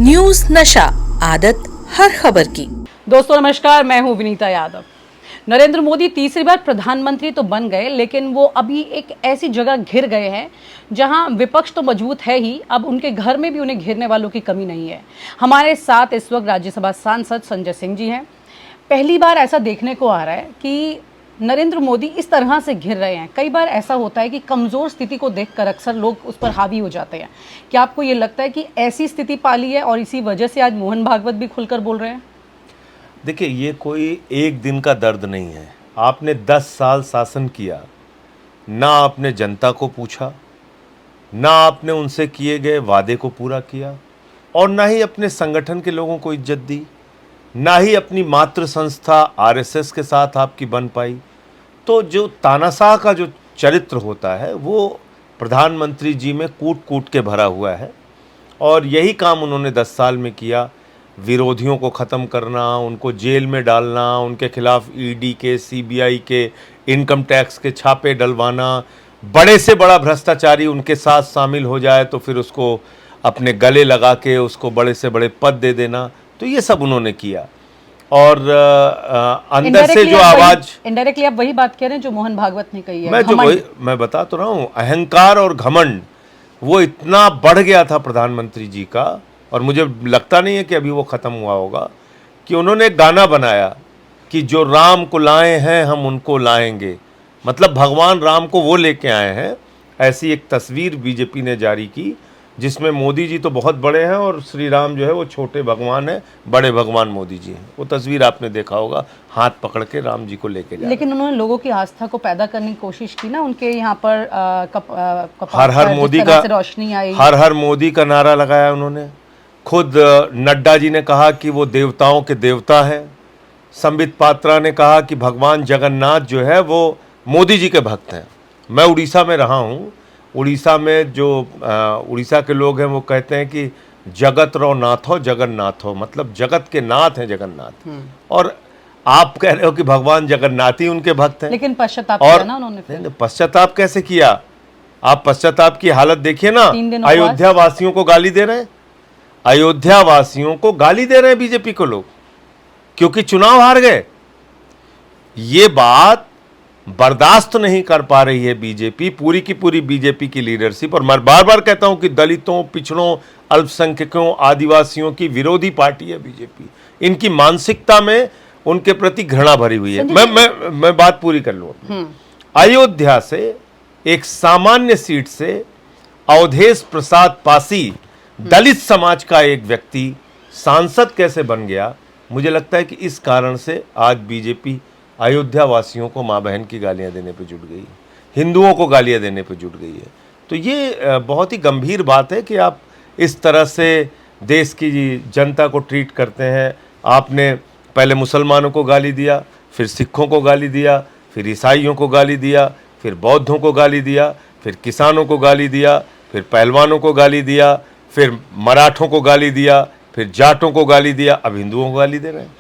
News नशा, आदत हर खबर की। दोस्तों नमस्कार, मैं हूं विनीता यादव। नरेंद्र मोदी तीसरी बार प्रधानमंत्री तो बन गए, लेकिन वो अभी एक ऐसी जगह घिर गए हैं जहां विपक्ष तो मजबूत है ही, अब उनके घर में भी उन्हें घेरने वालों की कमी नहीं है। हमारे साथ इस वक्त राज्यसभा सांसद संजय सिंह जी हैं। पहली बार ऐसा देखने को आ रहा है कि नरेंद्र मोदी इस तरह से घिर रहे हैं। कई बार ऐसा होता है कि कमज़ोर स्थिति को देखकर अक्सर लोग उस पर हावी हो जाते हैं। क्या आपको ये लगता है कि ऐसी स्थिति पाली है और इसी वजह से आज मोहन भागवत भी खुलकर बोल रहे हैं? देखिए, ये कोई एक दिन का दर्द नहीं है। आपने 10 साल शासन किया, ना आपने जनता को पूछा, ना आपने उनसे किए गए वादे को पूरा किया, और ना ही अपने संगठन के लोगों को इज्जत दी, ना ही अपनी मातृ संस्था आरएसएस के साथ आपकी बन पाई। तो जो तानाशाह का जो चरित्र होता है वो प्रधानमंत्री जी में कूट कूट के भरा हुआ है, और यही काम उन्होंने 10 साल में किया। विरोधियों को ख़त्म करना, उनको जेल में डालना, उनके खिलाफ ईडी के, सीबीआई के, इनकम टैक्स के छापे डलवाना, बड़े से बड़ा भ्रष्टाचारी उनके साथ शामिल हो जाए तो फिर उसको अपने गले लगा के उसको बड़े से बड़े पद दे देना। तो ये सब उन्होंने किया, और अंदर से जो आवाज़, इनडायरेक्टली आप वही बात कह रहे हैं जो मोहन भागवत ने कही है। मैं बता तो रहा हूँ, अहंकार और घमंड वो इतना बढ़ गया था प्रधानमंत्री जी का, और मुझे लगता नहीं है कि अभी वो ख़त्म हुआ होगा, कि उन्होंने एक गाना बनाया कि जो राम को लाए हैं हम उनको लाएंगे। मतलब भगवान राम को वो लेके आए हैं। ऐसी एक तस्वीर बीजेपी ने जारी की जिसमें मोदी जी तो बहुत बड़े हैं और श्री राम जो है वो छोटे भगवान हैं, बड़े भगवान मोदी जी हैं। वो तस्वीर आपने देखा होगा, हाथ पकड़ के राम जी को लेके जा। लेकिन उन्होंने लोगों की आस्था को पैदा करने की कोशिश की ना, उनके यहाँ पर हर हर मोदी का रोशनी आई, हर हर मोदी का नारा लगाया उन्होंने। खुद नड्डा जी ने कहा कि वो देवताओं के देवता है। संबित पात्रा ने कहा कि भगवान जगन्नाथ जो है वो मोदी जी के भक्त हैं। मैं उड़ीसा में रहा हूँ। उड़ीसा में जो उड़ीसा के लोग हैं वो कहते हैं कि जगत रो नाथो जगन्नाथो, मतलब जगत के नाथ हैं जगन्नाथ। और आप कह रहे हो कि भगवान जगन्नाथ ही उनके भक्त हैं। लेकिन पश्चाताप किया ना उन्होंने। पश्चाताप कैसे किया? आप पश्चाताप की हालत देखिए ना। अयोध्या वासियों को गाली दे रहे हैं, अयोध्या वासियों को गाली दे रहे हैं बीजेपी को लोग, क्योंकि चुनाव हार गए। ये बात बर्दाश्त नहीं कर पा रही है बीजेपी, पूरी की पूरी बीजेपी की लीडरशिप। और मैं बार बार कहता हूं कि दलितों, पिछड़ों, अल्पसंख्यकों, आदिवासियों की विरोधी पार्टी है बीजेपी। इनकी मानसिकता में उनके प्रति घृणा भरी हुई है। मैं बात पूरी कर लूं। अयोध्या से एक सामान्य सीट से अवधेश प्रसाद पासी, दलित समाज का एक व्यक्ति, सांसद कैसे बन गया? मुझे लगता है कि इस कारण से आज बीजेपी अयोध्या वासियों को माँ बहन की गालियां देने पे जुट गई, हिंदुओं को गालियां देने पे जुट गई है। तो ये बहुत ही गंभीर बात है कि आप इस तरह से देश की जनता को ट्रीट करते हैं। आपने पहले मुसलमानों को गाली दिया, फिर सिखों को गाली दिया, फिर ईसाइयों को गाली दिया, फिर बौद्धों को गाली दिया, फिर किसानों को गाली दिया, फिर पहलवानों को गाली दिया, फिर मराठों को गाली दिया, फिर जाटों को गाली दिया, अब हिंदुओं को गाली दे रहे हैं।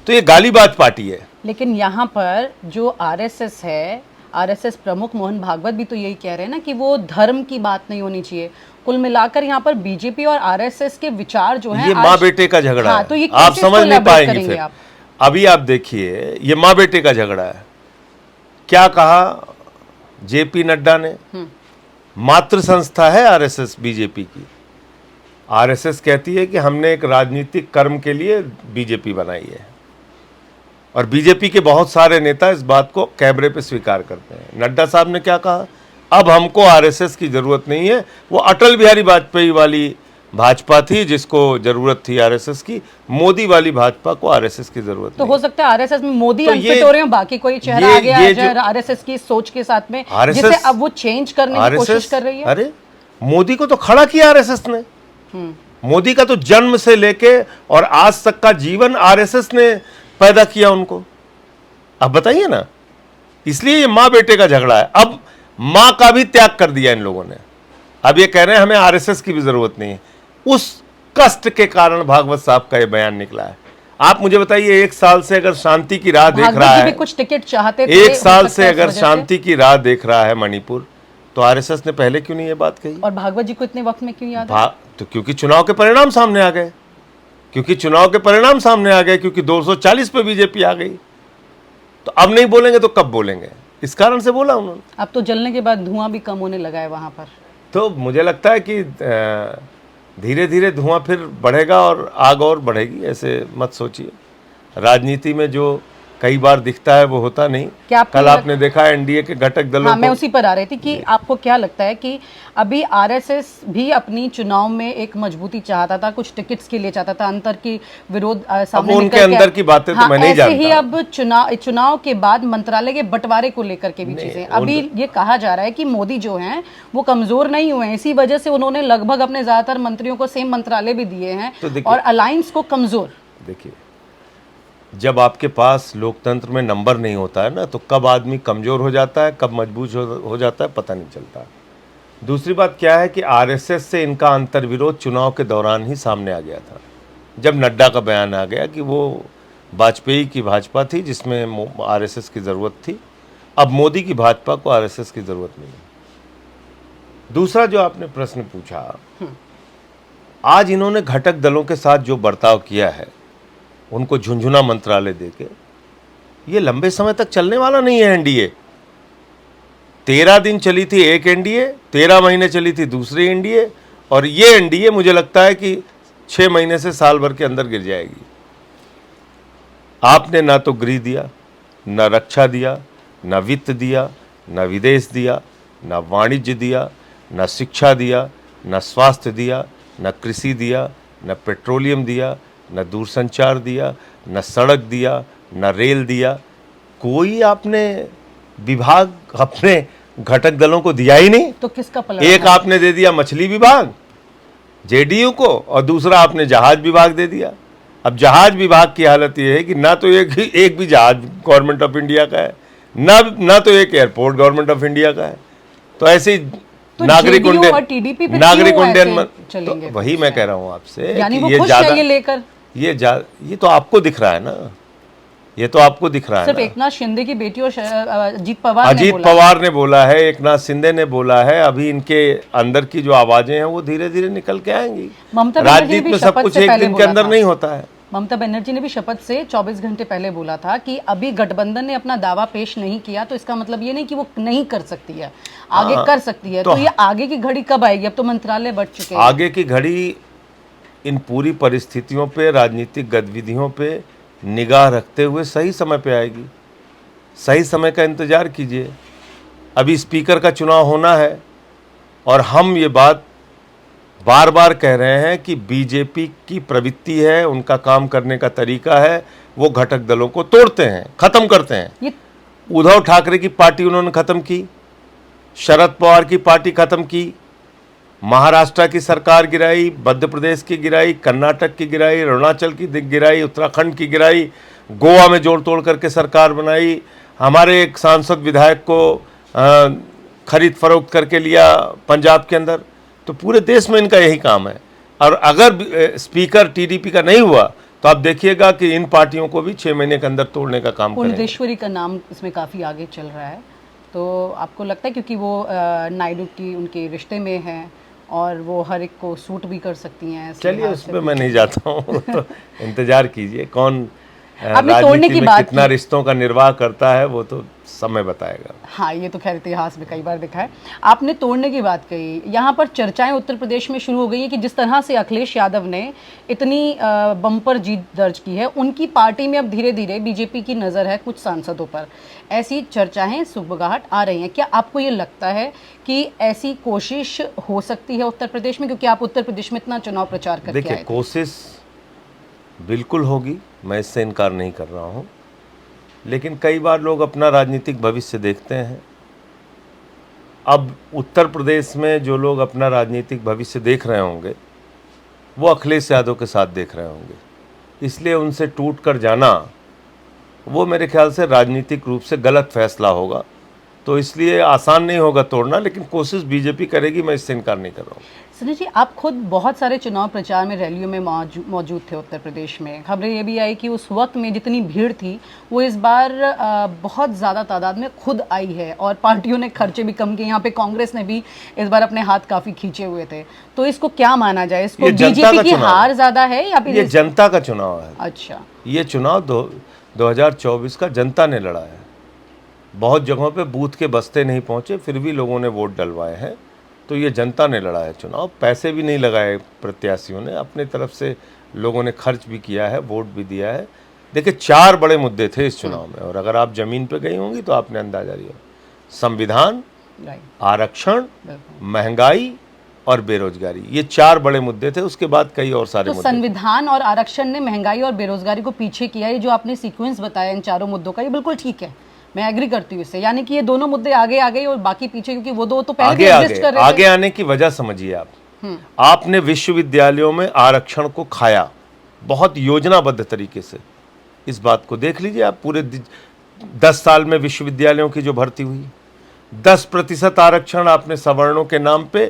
तो ये गालीबाज पार्टी है। लेकिन यहाँ पर जो आरएसएस है, आरएसएस प्रमुख मोहन भागवत भी तो यही कह रहे हैं ना कि वो धर्म की बात नहीं होनी चाहिए। कुल मिलाकर यहाँ पर बीजेपी और आरएसएस के विचार जो हैं, ये माँ बेटे का झगड़ा है। तो ये आप समझ नहीं पाएंगे फिर। आप अभी आप देखिए, ये माँ बेटे का झगड़ा है। क्या कहा जेपी नड्डा ने? मातृ संस्था है आरएसएस बीजेपी की। आरएसएस कहती है कि हमने एक राजनीतिक कर्म के लिए बीजेपी बनाई है, और बीजेपी के बहुत सारे नेता इस बात को कैमरे पे स्वीकार करते हैं। नड्डा साहब ने क्या कहा? अब हमको आरएसएस की जरूरत नहीं है। वो अटल बिहारी वाजपेयी वाली भाजपा थी जिसको जरूरत थी आरएसएस की, मोदी वाली भाजपा को आरएसएस की जरूरत तो नहीं। हो सकता है आरएसएस में मोदी तो अनफिट हो रहे हो, बाकी कोई चेहरा आ गया आरएसएस की सोच के साथ में, जिसे अब वो चेंज करने की कोशिश कर रही है। अरे मोदी को तो खड़ा किया आरएसएस ने। मोदी का तो जन्म से लेके और आज तक का जीवन आरएसएस ने पैदा किया उनको। अब बताइए ना, इसलिए ये माँ बेटे का झगड़ा है। अब माँ का भी त्याग कर दिया इन लोगों ने। अब ये कह रहे हैं हमें आरएसएस की भी जरूरत नहीं है। उस कष्ट के कारण भागवत साहब का ये बयान निकला है। आप मुझे बताइए, एक साल से अगर शांति की राह देख रहा है, कुछ टिकट चाहते थे, एक साल से अगर शांति की राह देख रहा है मणिपुर, तो आरएसएस ने पहले क्यों नहीं ये बात कही? और भागवत जी को इतने वक्त में क्यों याद है? तो क्योंकि चुनाव के परिणाम सामने आ गए, क्योंकि 240 पे बीजेपी आ गई। तो अब नहीं बोलेंगे तो कब बोलेंगे, इस कारण से बोला उन्होंने। अब तो जलने के बाद धुआं भी कम होने लगा है वहां पर। तो मुझे लगता है कि धीरे धीरे धुआं फिर बढ़ेगा और आग और बढ़ेगी, ऐसे मत सोचिए। राजनीति में जो कई बार दिखता है वो होता नहीं। क्या कल आपने देखा एनडीए के घटक दलों मैं उसी पर आ रही थी कि आपको क्या लगता है कि अभी आरएसएस भी अपनी चुनाव में एक मजबूती चाहता था, कुछ टिकट्स के लिए चाहता था, अंतर की विरोध सामने अब उनके अंदर की बातें तो मैं नहीं जानता। ऐसे ही अब चुनाव के बाद मंत्रालय के बंटवारे को लेकर के भी चीजें अभी ये कहा जा रहा है कि मोदी जो हैं वो कमजोर नहीं हुए हैं, इसी वजह से उन्होंने लगभग अपने ज्यादातर मंत्रियों को सेम मंत्रालय भी दिए हैं और अलायंस को कमजोर। देखिए, जब आपके पास लोकतंत्र में नंबर नहीं होता है ना, तो कब आदमी कमजोर हो जाता है, कब मजबूत हो जाता है, पता नहीं चलता। दूसरी बात क्या है कि आरएसएस से इनका अंतर्विरोध चुनाव के दौरान ही सामने आ गया था, जब नड्डा का बयान आ गया कि वो वाजपेयी की भाजपा थी जिसमें आरएसएस की ज़रूरत थी, अब मोदी की भाजपा को आरएसएस की ज़रूरत नहीं है। दूसरा जो आपने प्रश्न पूछा, आज इन्होंने घटक दलों के साथ जो बर्ताव किया है, उनको झुंझुना मंत्रालय देके, ये लंबे समय तक चलने वाला नहीं है। एनडीए 13 दिन चली थी एक एनडीए, 13 महीने चली थी दूसरी एनडीए, और ये एनडीए मुझे लगता है कि 6 महीने से साल भर के अंदर गिर जाएगी। आपने ना तो गृह दिया, ना रक्षा दिया, ना वित्त दिया, ना विदेश दिया, ना वाणिज्य दिया, ना शिक्षा दिया, ना स्वास्थ्य दिया, ना कृषि दिया, ना पेट्रोलियम दिया, न दूरसंचार दिया, न सड़क दिया, न रेल दिया। कोई आपने विभाग अपने घटक दलों को दिया ही नहीं। तो किसका पलड़ा? एक आपने दे दिया मछली विभाग जेडीयू को, और दूसरा आपने जहाज विभाग दे दिया। अब जहाज विभाग की हालत यह है कि ना तो एक भी जहाज गवर्नमेंट ऑफ इंडिया का है, ना तो एक एयरपोर्ट गवर्नमेंट ऑफ इंडिया का है। तो ऐसे ही तो नागरिक उड्डयन, तो वही मैं कह रहा हूँ आपसे, यानी वो खुश है ये लेकर। ये तो आपको दिख रहा है ना, ये तो आपको दिख रहा है। सिर्फ एकनाथ शिंदे की बेटी और अजीत पवार ने बोला है, एकनाथ शिंदे ने बोला है। अभी इनके अंदर की जो आवाजें हैं वो धीरे धीरे निकल के आएंगी। राजनीति में सब कुछ एक दिन के अंदर नहीं होता है। ममता बनर्जी ने भी शपथ से 24 घंटे पहले बोला था कि अभी गठबंधन ने अपना दावा पेश नहीं किया तो इसका मतलब ये नहीं कि वो नहीं कर सकती है, आगे कर सकती है। तो ये आगे की घड़ी कब आएगी? अब तो मंत्रालय बढ़ चुके हैं। आगे की घड़ी इन पूरी परिस्थितियों पे, राजनीतिक गतिविधियों पे निगाह रखते हुए सही समय पे आएगी। सही समय का इंतजार कीजिए। अभी स्पीकर का चुनाव होना है और हम ये बात बार बार कह रहे हैं कि बीजेपी की प्रवृत्ति है, उनका काम करने का तरीका है, वो घटक दलों को तोड़ते हैं, खत्म करते हैं। उद्धव ठाकरे की पार्टी उन्होंने खत्म की, शरद पवार की पार्टी खत्म की, महाराष्ट्र की सरकार गिराई, मध्य प्रदेश की गिराई, कर्नाटक की गिराई, अरुणाचल की गिराई, उत्तराखंड की गिराई, गोवा में जोड़ तोड़ करके सरकार बनाई, हमारे एक सांसद विधायक को खरीद फरोख्त करके लिया पंजाब के अंदर। तो पूरे देश में इनका यही काम है। और अगर स्पीकर टीडीपी का नहीं हुआ तो आप देखिएगा कि इन पार्टियों को भी 6 महीने के अंदर तोड़ने का काम करेंगे। पुरंदेश्वरी का नाम इसमें काफ़ी आगे चल रहा है, तो आपको लगता है क्योंकि वो नायडू की उनके रिश्ते में है और वो हर एक को सूट भी कर सकती हैं? चलिए उसमें मैं नहीं जाता हूँ तो इंतजार कीजिए कौन आपने तोड़ने की बात कितना रिश्तों का निर्वाह करता है वो तो समय बताएगा। हाँ, ये तो खैर इतिहास में कई बार दिखा है। आपने तोड़ने की बात कही, यहाँ पर चर्चाएं उत्तर प्रदेश में शुरू हो गई है कि जिस तरह से अखिलेश यादव ने इतनी बम्पर जीत दर्ज की है, उनकी पार्टी में अब धीरे धीरे बीजेपी की नज़र है कुछ सांसदों पर। ऐसी चर्चाएं, सुगबुगाहट आ रही हैं। क्या आपको ये लगता है कि ऐसी कोशिश हो सकती है उत्तर प्रदेश में, क्योंकि आप उत्तर प्रदेश में इतना चुनाव प्रचार करके आए थे? देखिए, कोशिश बिल्कुल होगी, मैं इससे इनकार नहीं कर रहा हूँ, लेकिन कई बार लोग अपना राजनीतिक भविष्य देखते हैं। अब उत्तर प्रदेश में जो लोग अपना राजनीतिक भविष्य देख रहे होंगे वो अखिलेश यादव के साथ देख रहे होंगे, इसलिए उनसे टूट कर जाना वो मेरे ख्याल से राजनीतिक रूप से गलत फैसला होगा। तो इसलिए आसान नहीं होगा तोड़ना, लेकिन कोशिश बीजेपी करेगी, मैं इससे इनकार नहीं कर रहा हूँ। सुनील जी, आप खुद बहुत सारे चुनाव प्रचार में, रैलियों में मौजूद थे उत्तर प्रदेश में। खबरें ये भी आई कि उस वक्त में जितनी भीड़ थी वो इस बार बहुत ज़्यादा तादाद में खुद आई है और पार्टियों ने खर्चे भी कम किए। यहाँ पे कांग्रेस ने भी इस बार अपने हाथ काफ़ी खींचे हुए थे। तो इसको क्या माना जाए? इसको बीजेपी की हार ज़्यादा है या फिर ये जनता का चुनाव है? अच्छा, ये चुनाव 2024 का जनता ने लड़ा है। बहुत जगहों पे बूथ के बस्ते नहीं पहुंचे, फिर भी लोगों ने वोट डलवाए हैं। तो ये जनता ने लड़ा है चुनाव। पैसे भी नहीं लगाए प्रत्याशियों ने, अपने तरफ से लोगों ने खर्च भी किया है, वोट भी दिया है। देखिए, 4 बड़े मुद्दे थे इस चुनाव में, और अगर आप जमीन पे गई होंगी तो आपने अंदाजा लिया। संविधान, आरक्षण, महंगाई और बेरोजगारी, ये 4 बड़े मुद्दे थे। उसके बाद कई और सारे मुद्दे। संविधान और आरक्षण ने महंगाई और बेरोजगारी को पीछे किया। ये जो आपने सीक्वेंस बताया इन चारों मुद्दों का, ये बिल्कुल ठीक है, मैं एग्री करती हूँ इससे। यानी कि ये दोनों मुद्दे आगे आ गए और बाकी पीछे, क्योंकि वो दो तो पहले एग्जिस्ट कर रहे थे। आगे आने की वजह समझिए आप। आपने विश्वविद्यालयों में आरक्षण को खाया बहुत योजनाबद्ध तरीके से। इस बात को देख लीजिए आप, पूरे 10 साल में विश्वविद्यालयों की जो भर्ती हुई, 10% आरक्षण आपने सवर्णों के नाम पे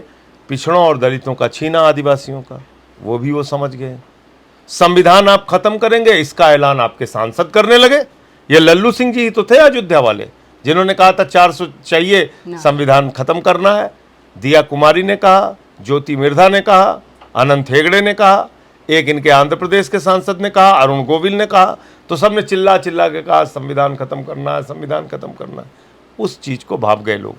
पिछड़ों और दलितों का छीना, आदिवासियों का, वो भी वो समझ गए। संविधान आप खत्म करेंगे, इसका ऐलान आपके सांसद करने लगे। ये लल्लू सिंह जी ही तो थे अयोध्या वाले, जिन्होंने कहा था 400 चाहिए, संविधान खत्म करना है। दिया कुमारी ने कहा, ज्योति मिर्धा ने कहा, अनंत हेगड़े ने कहा, एक इनके आंध्र प्रदेश के सांसद ने कहा, अरुण गोविल ने कहा। तो सबने चिल्ला चिल्ला के कहा संविधान खत्म करना है, संविधान खत्म करना है। उस चीज को भाप गए लोग।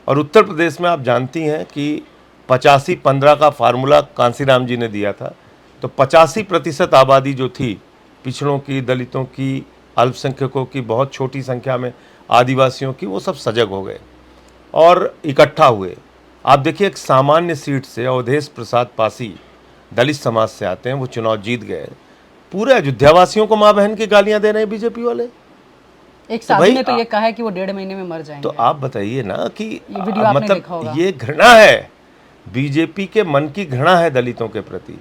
और उत्तर प्रदेश में आप जानती हैं कि 85-15 का फार्मूला कांसीराम जी ने दिया था। तो 85% आबादी जो थी पिछड़ों की, दलितों की, अल्पसंख्यकों की, बहुत छोटी संख्या में आदिवासियों की, वो सब सजग हो गए और इकट्ठा हुए। आप देखिए, एक सामान्य सीट से अवधेश प्रसाद पासी दलित समाज से आते हैं, वो चुनाव जीत गए। पूरे अयोध्यावासियों को माँ बहन की गालियां दे रहे हैं बीजेपी वाले। एक साथी ने तो ये कहा है कि वो 1.5 महीने में मर जाएंगे। तो आप बताइए ना कि मतलब ये घृणा है, बीजेपी के मन की घृणा है दलितों के प्रति।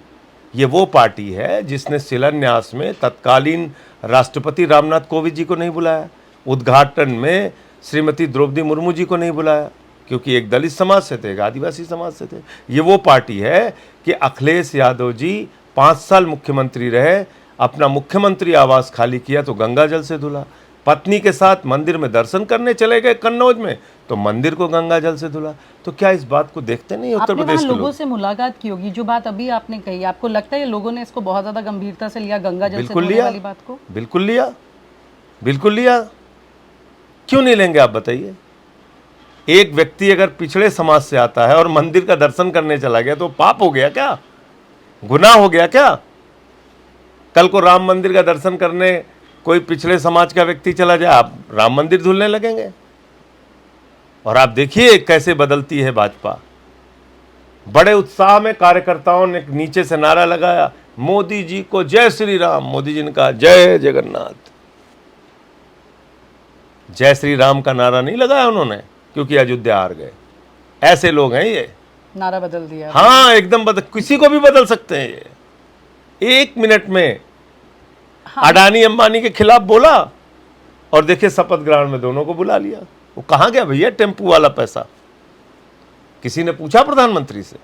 ये वो पार्टी है जिसने शिलान्यास में तत्कालीन राष्ट्रपति रामनाथ कोविंद जी को नहीं बुलाया, उद्घाटन में श्रीमती द्रौपदी मुर्मू जी को नहीं बुलाया, क्योंकि एक दलित समाज से थे, एक आदिवासी समाज से थे। ये वो पार्टी है कि अखिलेश यादव जी 5 साल मुख्यमंत्री रहे, अपना मुख्यमंत्री आवास खाली किया तो गंगा जल से धुला। पत्नी के साथ मंदिर में दर्शन करने चले गए कन्नौज में, तो मंदिर को गंगा जल से धुला। तो क्या इस बात को देखते नहीं उत्तर प्रदेश के लोगों से मुलाकात की होगी, जो बात अभी आपने कही, आपको लगता है लोगों ने इसको बहुत ज्यादा गंभीरता से लिया, गंगा जल से धुलने वाली बात को? बिल्कुल लिया, बिल्कुल लिया। क्यों नहीं लेंगे आप बताइए? एक व्यक्ति अगर पिछड़े समाज से आता है और मंदिर का दर्शन करने चला गया तो पाप हो गया क्या? गुनाह हो गया क्या? कल को राम मंदिर का दर्शन करने कोई पिछड़े समाज का व्यक्ति चला जाए, आप राम मंदिर धुलने लगेंगे? और आप देखिए कैसे बदलती है भाजपा। बड़े उत्साह में कार्यकर्ताओं ने नीचे से नारा लगाया, मोदी जी को जय श्री राम। मोदी जी ने कहा जय जगन्नाथ। जय श्री राम का नारा नहीं लगाया उन्होंने, क्योंकि अयोध्या हार गए। ऐसे लोग हैं ये, नारा बदल दिया। हाँ, एकदम बदल, किसी को भी बदल सकते हैं ये। 1 मिनट में अडानी अंबानी के खिलाफ बोला और देखिए शपथ ग्रहण में दोनों को बुला लिया। वो कहाँ गया भैया टेम्पू वाला पैसा? किसी ने पूछा प्रधानमंत्री से,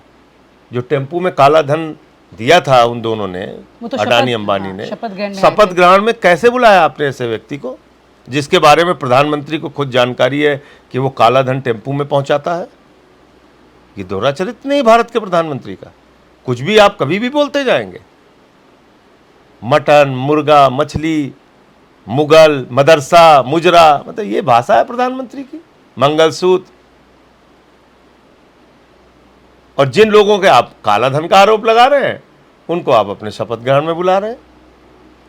जो टेम्पू में काला धन दिया था उन दोनों ने, तो अडानी अंबानी ने, शपथ ग्रहण में कैसे बुलाया आपने ऐसे व्यक्ति को, जिसके बारे में प्रधानमंत्री को खुद जानकारी है कि वो काला धन टेम्पू में पहुंचाता है? ये दोहरा चरित्र नहीं भारत के प्रधानमंत्री का। कुछ भी आप कभी भी बोलते जाएंगे। मटन, मुर्गा, मछली, मुगल, मदरसा, मुजरा, मतलब ये भाषा है प्रधानमंत्री की। मंगलसूत्र। और जिन लोगों के आप काला धन का आरोप लगा रहे हैं उनको आप अपने शपथ ग्रहण में बुला रहे हैं,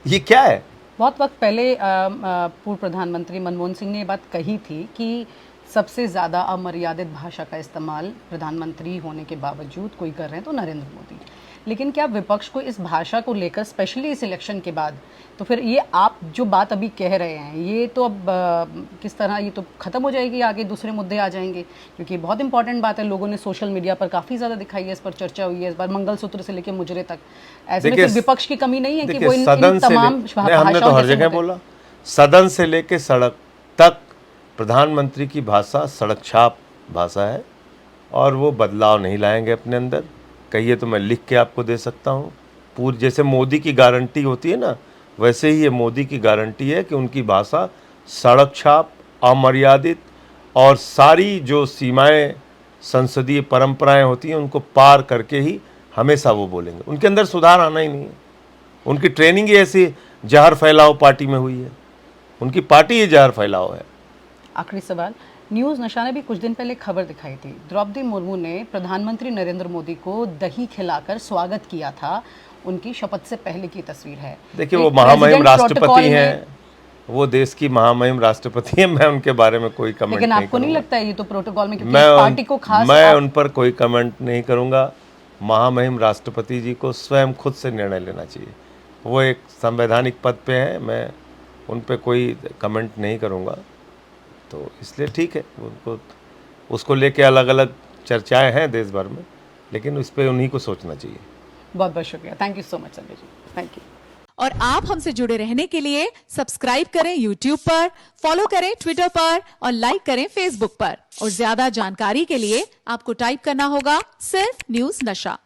ये क्या है? बहुत वक्त पहले पूर्व प्रधानमंत्री मनमोहन सिंह ने ये बात कही थी कि सबसे ज़्यादा अमर्यादित भाषा का इस्तेमाल प्रधानमंत्री होने के बावजूद कोई कर रहे हैं तो नरेंद्र मोदी। लेकिन क्या विपक्ष को इस भाषा को लेकर, स्पेशली इस इलेक्शन के बाद, तो फिर ये आप जो बात अभी कह रहे हैं ये तो अब किस तरह ये तो ख़त्म हो जाएगी, आगे दूसरे मुद्दे आ जाएंगे? क्योंकि बहुत इंपॉर्टेंट बात है, लोगों ने सोशल मीडिया पर काफ़ी ज़्यादा दिखाई है, इस पर चर्चा हुई है इस बार, मंगलसूत्र से लेकर मुजरे तक। ऐसे में विपक्ष की कमी नहीं है कि वो इन तमाम हमने तो हर जगह बोला, सदन से लेकर सड़क तक प्रधानमंत्री की भाषा सड़क छाप भाषा है और वो बदलाव नहीं लाएंगे अपने अंदर। कहिए तो मैं लिख के आपको दे सकता हूँ। पूरी जैसे मोदी की गारंटी होती है ना, वैसे ही ये मोदी की गारंटी है कि उनकी भाषा सड़क छाप, अमर्यादित और सारी जो सीमाएं संसदीय परंपराएं होती हैं उनको पार करके ही हमेशा वो बोलेंगे। उनके अंदर सुधार आना ही नहीं है। उनकी ट्रेनिंग ही ऐसी जहर फैलाओ पार्टी में हुई है। उनकी पार्टी ही जहर फैलाओ है। आखिरी सवाल, न्यूज़ नशा ने भी कुछ दिन पहले खबर दिखाई थी, द्रौपदी मुर्मू ने प्रधानमंत्री नरेंद्र मोदी को दही खिलाकर स्वागत किया था। उनकी शपथ से पहले की तस्वीर है। देखिए, वो महामहिम राष्ट्रपति हैं, वो देश की महामहिम राष्ट्रपति हैं। मैं उनके बारे में कोई कमेंट लेकिन नहीं आपको नहीं करूंगा। लगता है ये तो प्रोटोकॉल में, क्योंकि पार्टी को खास मैं उन पर कोई कमेंट नहीं करूंगा। महामहिम राष्ट्रपति जी को स्वयं खुद से निर्णय लेना चाहिए। वो एक संवैधानिक पद पे हैं, मैं उन पे कोई कमेंट नहीं करूंगा। तो इसलिए ठीक है, उनको उसको लेके अलग अलग चर्चाएं हैं देश भर में, लेकिन उस पर उन्हीं को सोचना चाहिए। बहुत बहुत शुक्रिया। Thank you so much Sanjay ji. Thank you. और आप हमसे जुड़े रहने के लिए सब्सक्राइब करें YouTube पर, फॉलो करें Twitter पर और लाइक करें Facebook पर। और ज्यादा जानकारी के लिए आपको टाइप करना होगा सिर्फ न्यूज़ नशा।